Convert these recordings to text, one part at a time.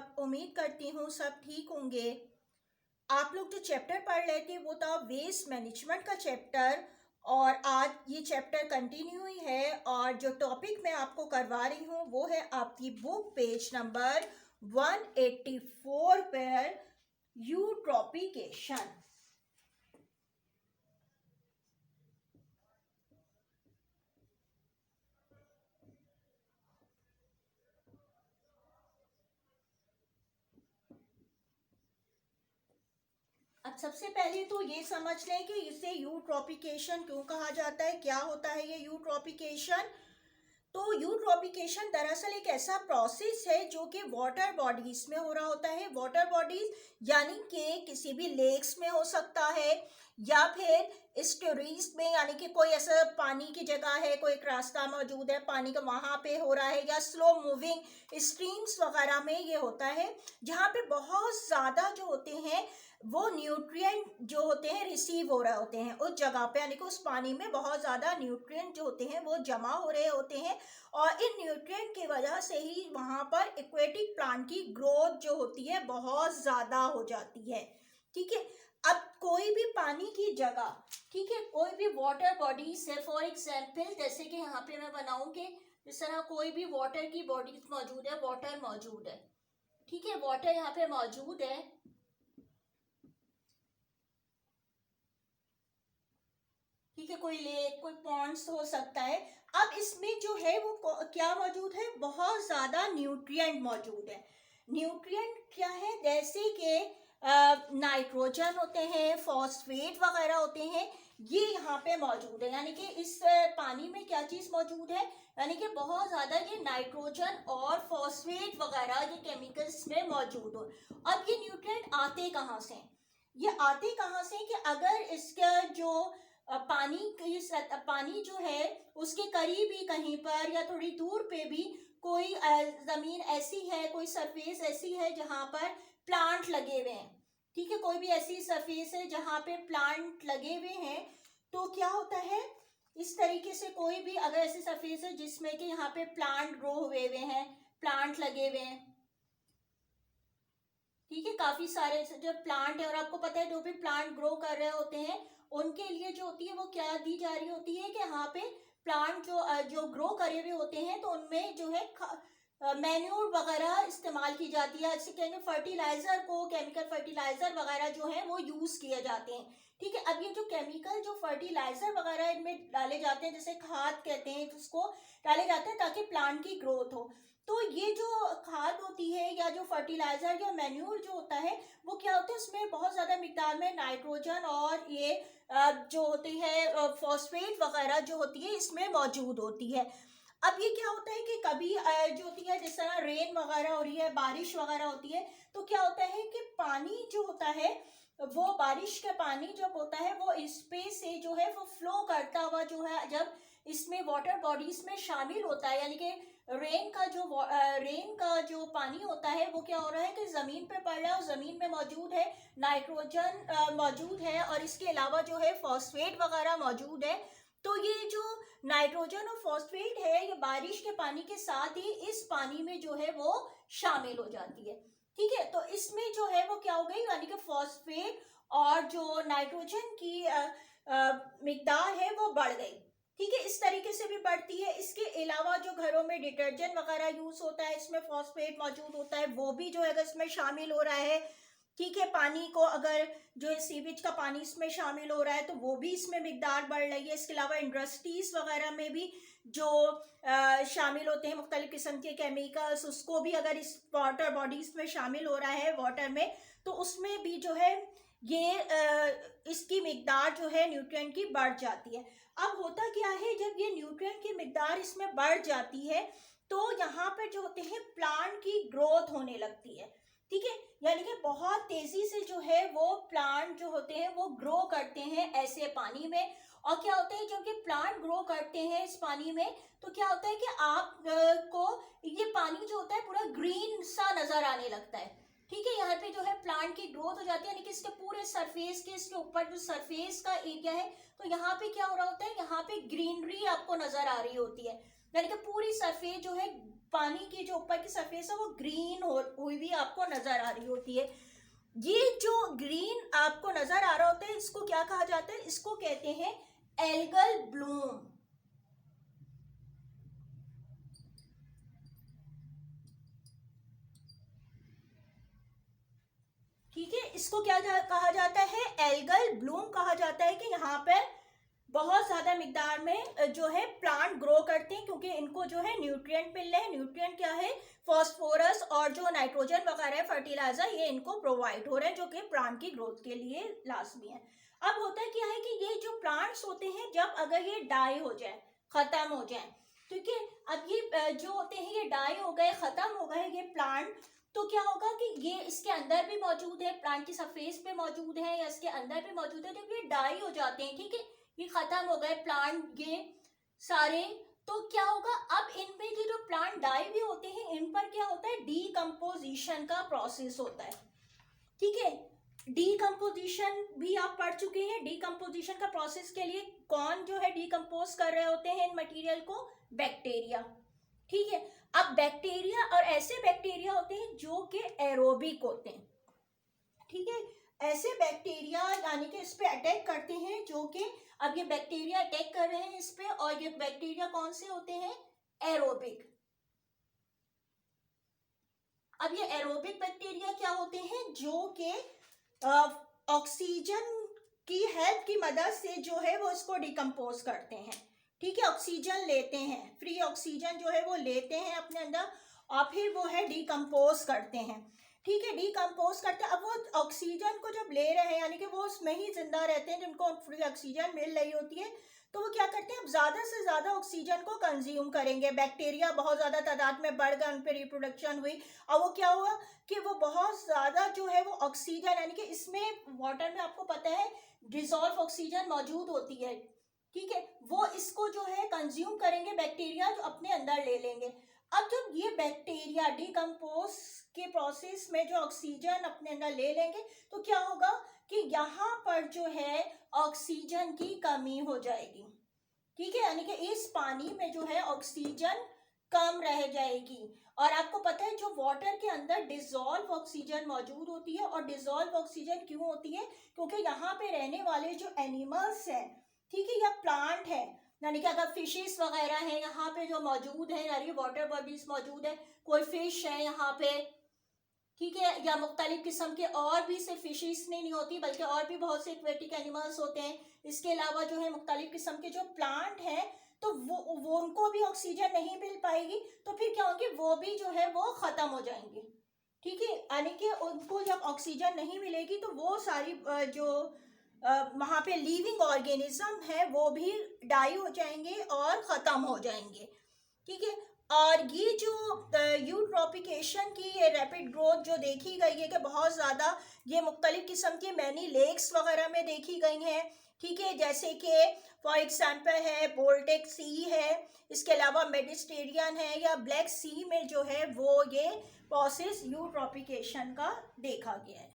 आप? उम्मीद करती हूँ सब ठीक होंगे। आप लोग जो चैप्टर पढ़ रहे थे वो था वेस्ट मैनेजमेंट का चैप्टर, और आज ये चैप्टर कंटिन्यू ही है। और जो टॉपिक मैं आपको करवा रही हूँ वो है आपकी बुक पेज नंबर 184 पर यूट्रॉपिकेशन। अब सबसे पहले तो ये समझ लें कि इसे यूट्रॉपिकेशन क्यों कहा जाता है, क्या होता है ये यूट्रॉपिकेशन। तो यूट्रॉपिकेशन दरअसल एक ऐसा प्रोसेस है जो कि वाटर बॉडीज में हो रहा होता है। वाटर बॉडीज यानी कि किसी भी लेक्स में हो सकता है, या फिर स्टोरीज में, यानी कि कोई ऐसा पानी की जगह है, कोई एक रास्ता मौजूद है पानी का, वहां पे हो रहा है, या स्लो मूविंग स्ट्रीम्स वगैरह में ये होता है, जहाँ पे बहुत ज़्यादा जो होते हैं वो न्यूट्रिएंट जो होते हैं रिसीव हो रहे होते हैं उस जगह पे, यानी कि उस पानी में बहुत ज़्यादा न्यूट्रिएंट जो होते हैं वो जमा हो रहे होते हैं, और इन न्यूट्रिएंट की वजह से ही वहाँ पर एक्वेटिक प्लांट की ग्रोथ जो होती है बहुत ज़्यादा हो जाती है। ठीक है, अब कोई भी पानी की जगह, ठीक है, कोई भी वाटर बॉडी से, फॉर एग्जाम्पल जैसे कि यहाँ पे मैं बनाऊँ कि जिस तरह कोई भी वाटर की बॉडीज मौजूद है, वाटर मौजूद है, ठीक है, वाटर यहाँ पे मौजूद है, ठीक है, कोई लेक, कोई पॉन्ड्स हो सकता है। अब इसमें जो है वो क्या मौजूद है, बहुत ज्यादा न्यूट्रिएंट मौजूद है। न्यूट्रिएंट क्या है, जैसे कि नाइट्रोजन होते हैं, फॉस्फेट वगैरह होते हैं, ये यहाँ पे मौजूद है। यानी कि इस पानी में क्या चीज मौजूद है, यानी कि बहुत ज्यादा ये नाइट्रोजन और फॉस्फेट वगैरह ये केमिकल्स में मौजूद हो। अब ये न्यूट्रिएंट आते कहाँ से, ये आते कहाँ से कि अगर इसका जो पानी जो है उसके करीब ही कहीं पर या थोड़ी दूर पे भी कोई जमीन ऐसी है, कोई सरफेस ऐसी है जहां पर प्लांट लगे हुए हैं, ठीक है, कोई भी ऐसी सरफेस है जहां पे प्लांट लगे हुए हैं, तो क्या होता है, इस तरीके से कोई भी अगर ऐसी सरफेस है जिसमें कि यहाँ पे प्लांट ग्रो हुए हुए हैं, प्लांट लगे हुए हैं, ठीक है, काफी सारे जो प्लांट है, और आपको पता है जो भी प्लांट ग्रो कर रहे होते हैं उनके लिए जो होती है वो क्या दी जा रही होती है कि यहाँ पे प्लांट जो ग्रो करे हुए होते हैं तो उनमें जो है मैन्योर वगैरह इस्तेमाल की जाती है, जैसे कहेंगे फर्टिलाइजर को, केमिकल फर्टिलाइजर वगैरह जो है वो यूज किए जाते हैं। ठीक है, अब ये जो केमिकल जो फर्टिलाइजर वगैरह इनमें डाले जाते हैं, जैसे खाद कहते हैं जिसको, डाले जाते हैं ताकि प्लांट की ग्रोथ हो। तो ये जो खाद होती है या जो फर्टिलाइजर या मैन्योर जो होता है वो क्या होता है, उसमें बहुत ज्यादा मिकदार में नाइट्रोजन और ये जो होती है फॉस्फेट वगैरह जो होती है इसमें मौजूद होती है। अब ये क्या होता है कि कभी जो होती है जिस तरह रेन वगैरह हो रही है, बारिश वगैरह होती है, तो क्या होता है कि पानी जो होता है वो बारिश का पानी जब होता है वो इस पे से जो है वो फ्लो करता हुआ जो है जब इसमें वाटर बॉडीज में शामिल होता है, यानी कि रेन का जो पानी होता है वो क्या हो रहा है कि जमीन पे पड़ रहा है, और जमीन में मौजूद है नाइट्रोजन मौजूद है, और इसके अलावा जो है फॉस्फेट वगैरह मौजूद है। तो ये जो नाइट्रोजन और फॉस्फेट है ये बारिश के पानी के साथ ही इस पानी में जो है वो शामिल हो जाती है। ठीक है, तो इसमें जो है वो क्या हो गई, यानी कि फॉस्फेट और जो नाइट्रोजन की मिकदार है वो बढ़ गई। ठीक है, इस तरीके से भी बढ़ती है। इसके अलावा जो घरों में डिटर्जेंट वगैरह यूज होता है इसमें फॉस्फेट मौजूद होता है, वो भी जो है इसमें शामिल हो रहा है। ठीक है, पानी को अगर जो है सीवेज का पानी इसमें शामिल हो रहा है तो वो भी इसमें मिकदार बढ़ रही है। इसके अलावा इंडस्ट्रीज वगैरह में भी जो शामिल होते हैं मुख्तलिफ किस्म के केमिकल्स, उसको भी अगर इस वाटर बॉडीज में शामिल हो रहा है वाटर में, तो उसमें भी जो है ये इसकी मिकदार जो है न्यूट्रिएंट की बढ़ जाती है। अब होता क्या है, जब ये न्यूट्रिएंट की मिकदार इसमें बढ़ जाती है तो यहाँ पर जो होते हैं प्लांट की ग्रोथ होने लगती है। ठीक है, यानी कि बहुत तेजी से जो है वो प्लांट जो होते हैं वो ग्रो करते हैं ऐसे पानी में। और क्या होता है, जब ये प्लांट ग्रो करते हैं इस पानी में तो क्या होता है कि आप को ये पानी जो होता है पूरा ग्रीन सा नजर आने लगता है। ठीक है, यहाँ पे जो है प्लांट की ग्रोथ हो जाती है, यानी कि इसके पूरे सरफेस के, इसके ऊपर जो सरफेस का एरिया है तो यहाँ पे क्या हो रहा होता है, यहाँ पे ग्रीनरी आपको नजर आ रही होती है। यानी कि पूरी सरफेस जो है पानी की जो ऊपर की सरफेस है वो ग्रीन हुई भी आपको नजर आ रही होती है। ये जो ग्रीन आपको नजर आ रहा होता है इसको क्या कहा जाता है? इसको कहते हैं एल्गल ब्लूम। ठीक है, इसको क्या कहा जाता है? एल्गल ब्लूम कहा जाता है कि यहाँ पे बहुत ज्यादा मिकदार में जो है प्लांट ग्रो करते हैं, क्योंकि इनको जो है न्यूट्रिएंट मिल रहे हैं। न्यूट्रिएंट क्या है? फॉस्फोरस और जो नाइट्रोजन वगैरह फर्टिलाइजर, ये इनको प्रोवाइड हो रहे हैं, जो कि प्लांट की ग्रोथ के लिए लाजमी है। अब होता क्या है कि ये जो प्लांट्स होते हैं जब अगर ये डाई हो जाए, खत्म हो जाए, ठीक है, अब ये जो होते हैं ये डाई हो गए, खत्म हो गए ये प्लांट, तो क्या होगा कि ये इसके अंदर भी मौजूद है, प्लांट की सरफेस पे मौजूद है या इसके अंदर भी मौजूद है, जब ये डाई हो जाते हैं, ठीक है, ये खत्म हो गए प्लांट ये सारे, तो क्या होगा? अब इनमें जो प्लांट डाई भी होते हैं इन पर क्या होता है? डीकम्पोजिशन का प्रोसेस होता है। ठीक है, डीकम्पोजिशन भी आप पढ़ चुके हैं। डीकम्पोजिशन का प्रोसेस के लिए कौन जो है डीकम्पोज कर रहे होते हैं इन मटेरियल को? बैक्टीरिया। ठीक है, अब बैक्टीरिया और ऐसे बैक्टीरिया होते हैं जो कि एरोबिक होते हैं। ठीक है, ऐसे बैक्टीरिया यानी कि इस पे अटैक करते हैं, जो कि अब ये बैक्टीरिया अटैक कर रहे हैं इस पे, और ये बैक्टीरिया कौन से होते हैं? एरोबिक। अब ये एरोबिक बैक्टीरिया क्या होते हैं? जो कि ऑक्सीजन की हेल्प की मदद से जो है वो इसको डिकम्पोज करते हैं। ठीक है, ऑक्सीजन लेते हैं, फ्री ऑक्सीजन जो है वो लेते हैं अपने अंदर और फिर वो है डिकम्पोज करते हैं। ठीक है, डिकम्पोज करते हैं। अब वो ऑक्सीजन को जब ले रहे हैं यानी कि वो उसमें ही जिंदा रहते हैं, जिनको फ्री ऑक्सीजन मिल रही होती है, तो वो क्या करते हैं? अब ज्यादा से ज्यादा ऑक्सीजन को कंज्यूम करेंगे। बैक्टीरिया बहुत ज्यादा तादाद में बढ़ गए, उन पर रिप्रोडक्शन हुई, और वो क्या हुआ कि वो बहुत ज्यादा जो है वो ऑक्सीजन, यानी कि इसमें वाटर में आपको पता है डिसॉल्व ऑक्सीजन मौजूद होती है, ठीक है, वो इसको जो है कंज्यूम करेंगे बैक्टीरिया, जो अपने अंदर ले लेंगे। अब जब ये बैक्टीरिया डिकम्पोज के प्रोसेस में जो ऑक्सीजन अपने अंदर ले लेंगे, तो क्या होगा कि यहाँ पर जो है ऑक्सीजन की कमी हो जाएगी। ठीक है, यानी कि इस पानी में जो है ऑक्सीजन कम रह जाएगी। और आपको पता है जो वाटर के अंदर डिसॉल्व ऑक्सीजन मौजूद होती है, और डिसॉल्व ऑक्सीजन क्यों होती है? क्योंकि यहाँ पे रहने वाले जो एनिमल्स हैं, ठीक है, या प्लांट है, यानी कि अगर फिशेस वगैरह हैं यहाँ पे जो मौजूद है, यानी वाटर बॉडीज मौजूद है, कोई फिश है यहाँ पे, ठीक है, या मुख्तलिफ किस्म के और भी सिर्फ फिशेस नहीं होती बल्कि और भी बहुत से एक्वेटिक एनिमल्स होते हैं। इसके अलावा जो है मुख्तलिफ किस्म के जो प्लांट हैं, तो वो उनको भी ऑक्सीजन नहीं मिल पाएगी, तो फिर क्या होगी? वो भी जो है वो खत्म हो जाएंगे। ठीक है, यानी कि उनको जब ऑक्सीजन नहीं मिलेगी तो वो सारी जो वहाँ पे लिविंग ऑर्गेनिज्म है वो भी डाई हो जाएंगे और ख़त्म हो जाएंगे। ठीक है, और ये जो यूट्रॉपिकेशन की ये रैपिड ग्रोथ जो देखी गई है कि बहुत ज़्यादा ये मुख्तलिफ किस्म के मैनी लेक्स वगैरह में देखी गई हैं। ठीक है, जैसे कि फॉर एग्जांपल है बोल्टिक सी है, इसके अलावा मेडिटेरेनियन है, या ब्लैक सी में जो है वो ये प्रोसेस यूट्रॉपिकेशन का देखा गया है।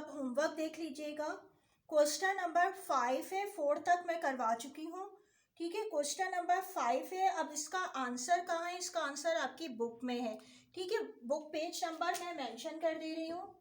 होमवर्क देख लीजिएगा। क्वेश्चन नंबर 5 है, 4 तक मैं करवा चुकी हूँ। ठीक है, क्वेश्चन नंबर 5 है। अब इसका आंसर कहाँ है? इसका आंसर आपकी बुक में है। ठीक है, बुक पेज नंबर मैं मेंशन कर दे रही हूँ।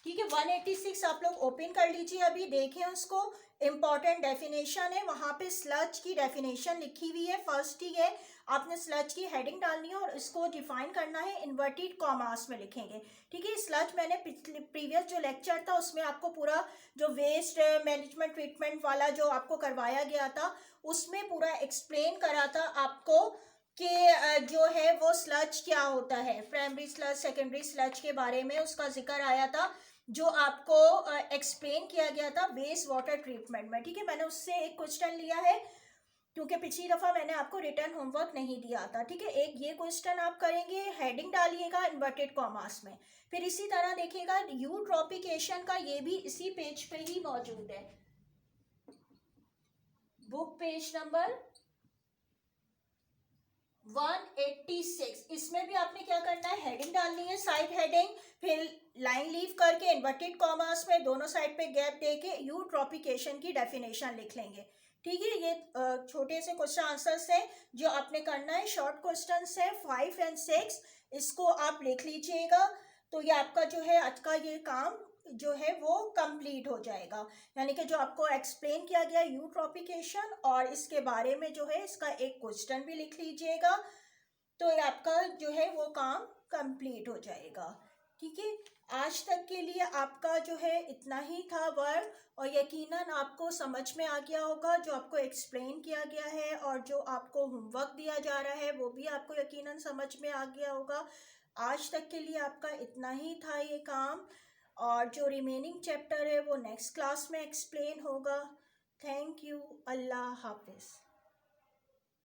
ठीक है, 186 आप लोग ओपन कर लीजिए, अभी देखें उसको। इम्पॉर्टेंट डेफिनेशन है, वहां पे स्लज की डेफिनेशन लिखी हुई है। फर्स्ट ही है, आपने स्लज की हेडिंग डालनी है और इसको डिफाइन करना है, इन्वर्टेड कॉमास में लिखेंगे। ठीक है, स्लज मैंने प्रीवियस जो लेक्चर था उसमें आपको पूरा जो वेस्ट मैनेजमेंट ट्रीटमेंट वाला जो आपको करवाया गया था उसमें पूरा एक्सप्लेन करा था आपको कि जो है वो स्लज क्या होता है, प्राइमरी स्लज, सेकेंडरी स्लज के बारे में उसका जिक्र आया था, जो आपको एक्सप्लेन किया गया था वेस्ट वाटर ट्रीटमेंट में। ठीक है, मैंने उससे एक क्वेश्चन लिया है क्योंकि पिछली दफ़ा मैंने आपको रिटर्न होमवर्क नहीं दिया था, ठीक है। एक ये क्वेश्चन आप करेंगे, हेडिंग डालिएगा इन्वर्टेड कॉमास में। फिर इसी तरह देखिएगा यूट्रॉपिकेशन का, ये भी इसी पेज पे ही मौजूद है, बुक पेज नंबर 186। इसमें भी आपने क्या करना है, हेडिंग डालनी है, साइड हेडिंग, फिर लाइन लीव करके इन्वर्टेड कॉमास में दोनों साइड पे गैप देके यूट्रॉपिकेशन की डेफिनेशन लिख लेंगे, ठीक है। ये छोटे से क्वेश्चन आंसर्स हैं जो आपने करना है, शॉर्ट क्वेश्चंस हैं 5 और 6, इसको आप लिख लीजिएगा। तो ये आपका जो है आज का ये काम जो है वो कंप्लीट हो जाएगा, यानी कि जो आपको एक्सप्लेन किया गया यूट्रॉपिकेशन, और इसके बारे में जो है इसका एक क्वेश्चन भी लिख लीजिएगा। तो ये आपका जो है वो काम कंप्लीट हो जाएगा, ठीक है। आज तक के लिए आपका जो है इतना ही था वर्क, और यकीनन आपको समझ में आ गया होगा जो आपको एक्सप्लेन किया गया है, और जो आपको होमवर्क दिया जा रहा है वो भी आपको यकीनन समझ में आ गया होगा। आज तक के लिए आपका इतना ही था ये काम, और जो रिमेनिंग चैप्टर है वो नेक्स्ट क्लास में एक्सप्लेन होगा। थैंक यू, अल्लाह हाफिज़।